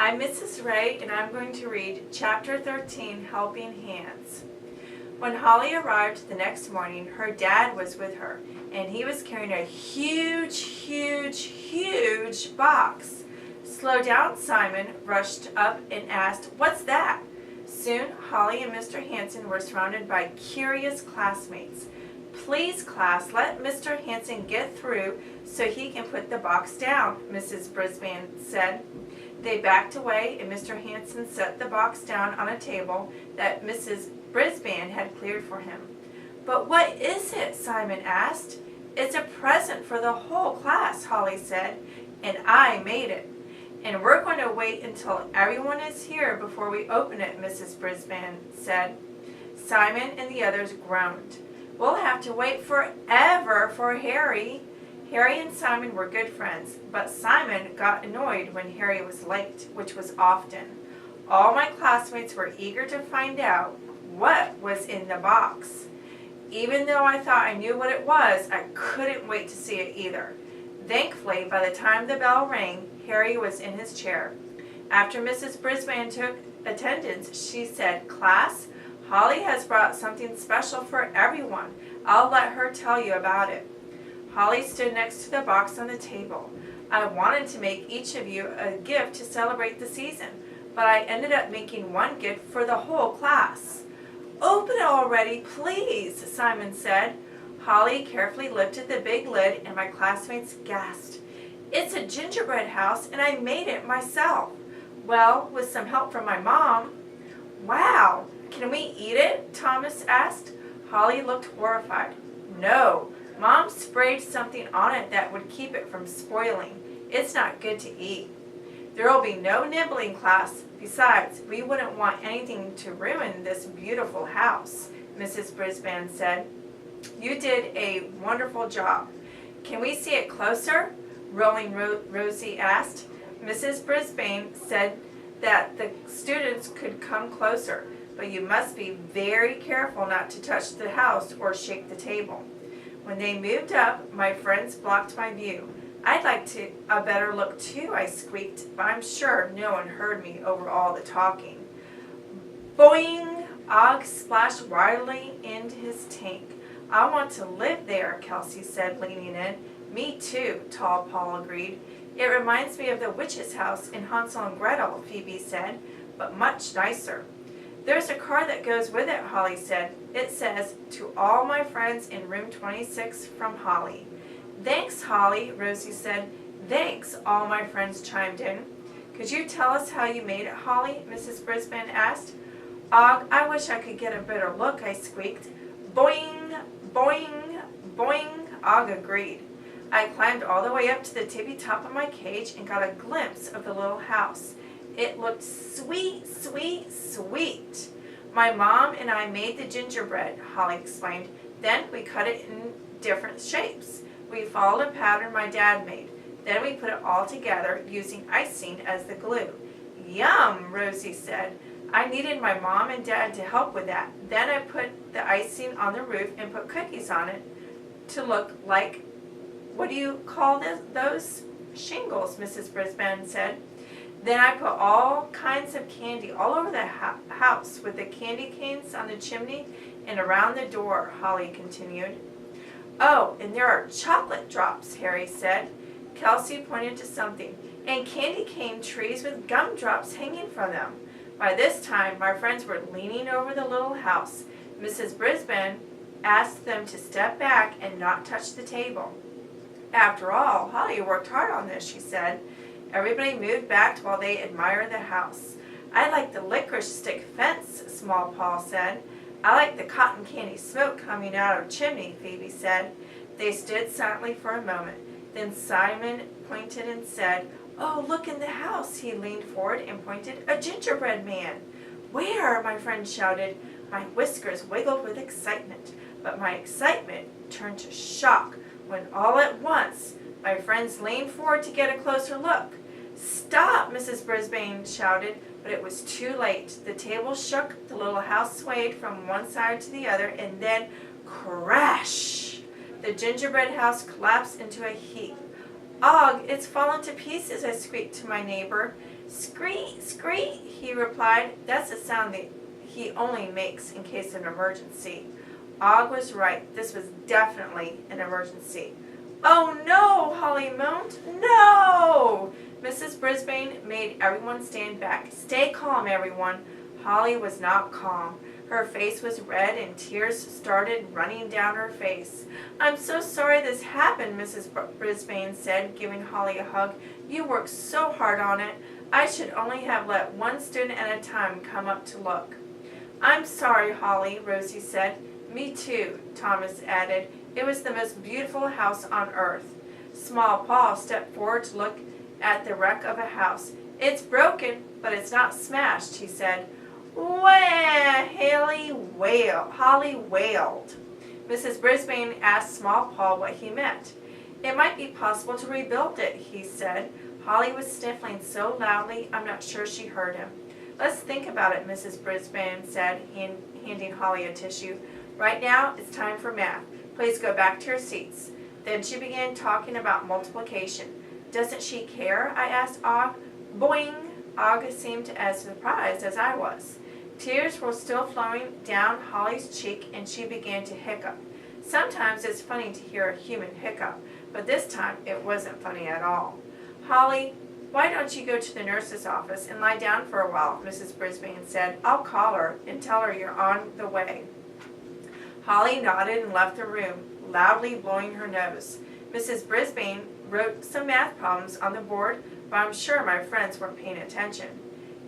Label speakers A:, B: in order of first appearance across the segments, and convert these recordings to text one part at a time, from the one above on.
A: I'm Mrs. Wray, and I'm going to read Chapter 13, Helping Hands. When Holly arrived the next morning, her dad was with her, and he was carrying a huge box. Slow down, Simon rushed up and asked, "What's that?" Soon, Holly and Mr. Hanson were surrounded by curious classmates. "Please, class, let Mr. Hanson get through so he can put the box down," Mrs. Brisbane said. They backed away, and Mr. Hanson set the box down on a table that Mrs. Brisbane had cleared for him. "But what is it?" Simon asked. "It's a present for the whole class," Holly said, "and I made it. And we're going to wait until everyone is here before we open it," Mrs. Brisbane said. Simon and the others groaned. "We'll have to wait forever for Harry." Harry and Simon were good friends, but Simon got annoyed when Harry was late, which was often. All my classmates were eager to find out what was in the box. Even though I thought I knew what it was, I couldn't wait to see it either. Thankfully, by the time the bell rang, Harry was in his chair. After Mrs. Brisbane took attendance, she said, "Class, Holly has brought something special for everyone. I'll let her tell you about it." Holly stood next to the box on the table. "I wanted to make each of you a gift to celebrate the season, but I ended up making one gift for the whole class." "Open it already, please," Simon said. Holly carefully lifted the big lid, and my classmates gasped. "It's a gingerbread house, and I made it myself. Well, with some help from my mom." "Wow, can we eat it?" Thomas asked. Holly looked horrified. "No. Mom sprayed something on it that would keep it from spoiling. It's not good to eat." "There'll be no nibbling, class. Besides, we wouldn't want anything to ruin this beautiful house," Mrs. Brisbane said. "You did a wonderful job. Can we see it closer?" Rolling Rosie asked. Mrs. Brisbane said that the students could come closer, but you must be very careful not to touch the house or shake the table. When they moved up, my friends blocked my view. "I'd like a better look too," I squeaked, but I'm sure no one heard me over all the talking. Boing! Og splashed wildly into his tank. "I want to live there," Kelsey said, leaning in. "Me too," Tall Paul agreed. "It reminds me of the witch's house in Hansel and Gretel," Phoebe said, "but much nicer." "There's a card that goes with it," Holly said. "It says, 'To all my friends in room 26 from Holly.'" "Thanks, Holly," Rosie said. "Thanks," all my friends chimed in. "Could you tell us how you made it, Holly?" Mrs. Brisbane asked. "Og, I wish I could get a better look," I squeaked. "Boing, boing, boing," Og agreed. I climbed all the way up to the tippy top of my cage and got a glimpse of the little house. It looked sweet, sweet, sweet. "My mom and I made the gingerbread," Holly explained. "Then we cut it in different shapes. We followed a pattern my dad made. Then we put it all together using icing as the glue." "Yum," Rosie said. "I needed my mom and dad to help with that. Then I put the icing on the roof and put cookies on it to look like, what do you call those? Shingles," Mrs. Brisbane said. "Then I put all kinds of candy all over the house with the candy canes on the chimney and around the door," Holly continued. "Oh, and there are chocolate drops," Harry said. Kelsey pointed to something. "And candy cane trees with gumdrops hanging from them." By this time, my friends were leaning over the little house. Mrs. Brisbane asked them to step back and not touch the table. "After all, Holly worked hard on this," she said. Everybody moved back while they admired the house. "I like the licorice stick fence," Small Paul said. "I like the cotton candy smoke coming out of the chimney," Phoebe said. They stood silently for a moment. Then Simon pointed and said, "Oh, look in the house." He leaned forward and pointed. "A gingerbread man." "Where?" my friend shouted. My whiskers wiggled with excitement, but my excitement turned to shock when all at once my friends leaned forward to get a closer look. "Stop!" Mrs. Brisbane shouted, but it was too late. The table shook, the little house swayed from one side to the other, and then crash! The gingerbread house collapsed into a heap. "Og, it's fallen to pieces," I squeaked to my neighbor. "Screet, screet," he replied. That's the sound that he only makes in case of an emergency. Og was right. This was definitely an emergency. "Oh no," Holly moaned. "No!" Mrs. Brisbane made everyone stand back. "Stay calm, everyone." Holly was not calm. Her face was red and tears started running down her face. "I'm so sorry this happened," Mrs. Brisbane said, giving Holly a hug. "You worked so hard on it. I should only have let one student at a time come up to look." "I'm sorry, Holly," Rosie said. "Me too," Thomas added. "It was the most beautiful house on earth." Small Paul stepped forward to look at the wreck of a house. "It's broken, but it's not smashed," he said. "Wah!" Holly wailed. Mrs. Brisbane asked Small Paul what he meant. "It might be possible to rebuild it," he said. Holly was sniffling so loudly I'm not sure she heard him. "Let's think about it," Mrs. Brisbane said, handing Holly a tissue. "Right now, it's time for math. Please go back to your seats." Then she began talking about multiplication. "Doesn't she care?" I asked Og. "Boing!" Og seemed as surprised as I was. Tears were still flowing down Holly's cheek and she began to hiccup. Sometimes it's funny to hear a human hiccup, but this time it wasn't funny at all. "Holly, why don't you go to the nurse's office and lie down for a while?" Mrs. Brisbane said. "I'll call her and tell her you're on the way." Holly nodded and left the room, loudly blowing her nose. Mrs. Brisbane wrote some math problems on the board, but I'm sure my friends weren't paying attention.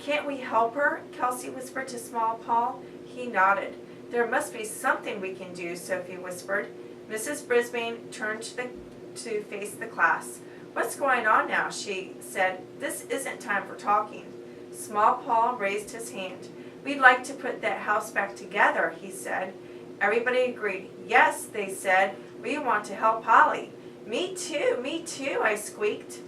A: "Can't we help her?" Kelsey whispered to Small Paul. He nodded. "There must be something we can do," Sophie whispered. Mrs. Brisbane turned to face the class. "What's going on now?" she said. "This isn't time for talking." Small Paul raised his hand. "We'd like to put that house back together," he said. Everybody agreed. "Yes," they said. "We want to help Holly." Me too, I squeaked.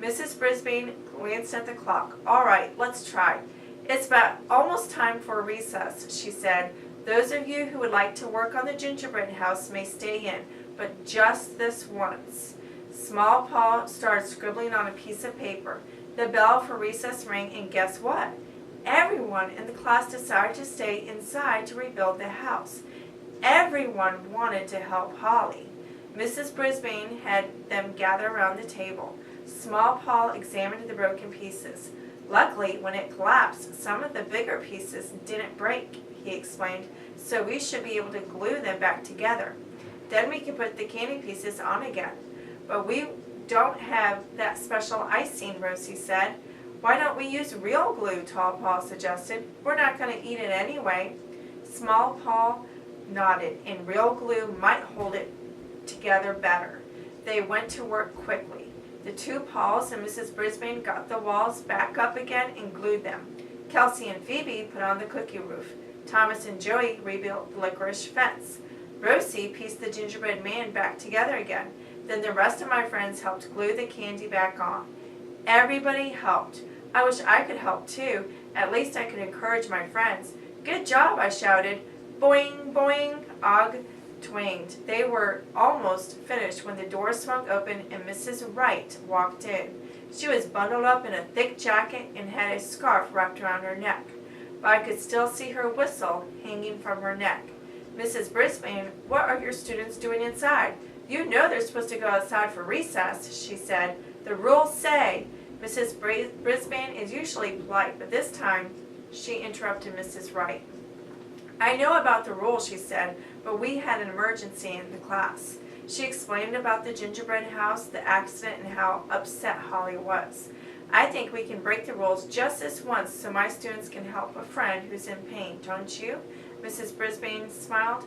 A: Mrs. Brisbane glanced at the clock. "All right, let's try. It's about almost time for recess," she said. "Those of you who would like to work on the gingerbread house may stay in, but just this once." Small Paul started scribbling on a piece of paper. The bell for recess rang, and guess what? Everyone in the class decided to stay inside to rebuild the house. Everyone wanted to help Holly. Mrs. Brisbane had them gather around the table. Small Paul examined the broken pieces. "Luckily, when it collapsed, some of the bigger pieces didn't break," he explained, "so we should be able to glue them back together. Then we can put the candy pieces on again." "But we don't have that special icing," Rosie said. "Why don't we use real glue?" Tall Paul suggested. "We're not going to eat it anyway." Small Paul nodded, and real glue might hold it together better. They went to work quickly. The two Pauls and Mrs. Brisbane got the walls back up again and glued them. Kelsey and Phoebe put on the cookie roof. Thomas and Joey rebuilt the licorice fence. Rosie pieced the gingerbread man back together again. Then the rest of my friends helped glue the candy back on. Everybody helped. I wish I could help too. At least I could encourage my friends. "Good job," I shouted. "Boing, boing," Og twanged. They were almost finished when the door swung open and Mrs. Wright walked in. She was bundled up in a thick jacket and had a scarf wrapped around her neck, but I could still see her whistle hanging from her neck. "Mrs. Brisbane, what are your students doing inside? You know they're supposed to go outside for recess," she said. "The rules say." Mrs. Brisbane is usually polite, but this time she interrupted Mrs. Wright. "I know about the rules," she said, "but we had an emergency in the class." She explained about the gingerbread house, the accident, and how upset Holly was. "I think we can break the rules just this once so my students can help a friend who's in pain, don't you?" Mrs. Brisbane smiled.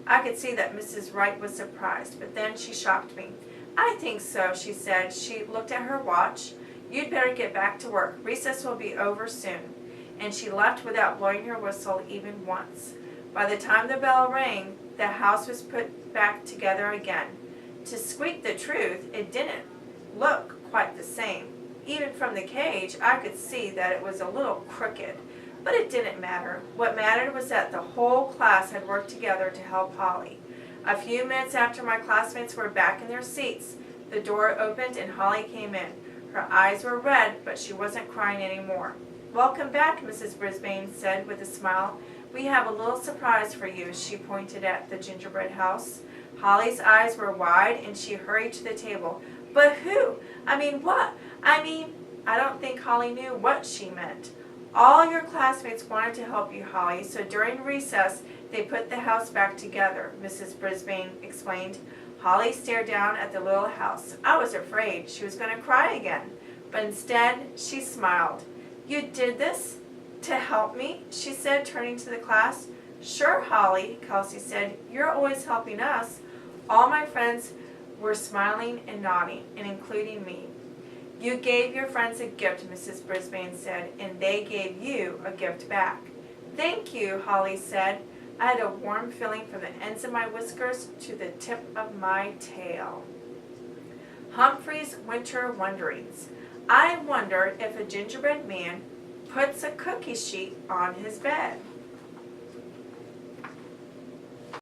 A: I could see that Mrs. Wright was surprised, but then she shocked me. "I think so," she said. She looked at her watch. "You'd better get back to work. Recess will be over soon." And she left without blowing her whistle even once. By the time the bell rang, the house was put back together again. To squeak the truth, it didn't look quite the same. Even from the cage, I could see that it was a little crooked. But it didn't matter. What mattered was that the whole class had worked together to help Holly. A few minutes after my classmates were back in their seats, the door opened and Holly came in. Her eyes were red, but she wasn't crying anymore. "Welcome back," Mrs. Brisbane said with a smile. "We have a little surprise for you." She pointed at the gingerbread house. Holly's eyes were wide, and she hurried to the table. "But who? I mean what? I don't think Holly knew what she meant. "All your classmates wanted to help you, Holly, so during recess they put the house back together," Mrs. Brisbane explained. Holly stared down at the little house. I was afraid she was going to cry again, but instead she smiled. "You did this to help me?" she said, turning to the class. "Sure, Holly," Kelsey said. "You're always helping us." All my friends were smiling and nodding, and including me. "You gave your friends a gift," Mrs. Brisbane said, "and they gave you a gift back." "Thank you," Holly said. I had a warm feeling from the ends of my whiskers to the tip of my tail. Humphrey's Winter Wonderings. I wonder if a gingerbread man puts a cookie sheet on his bed.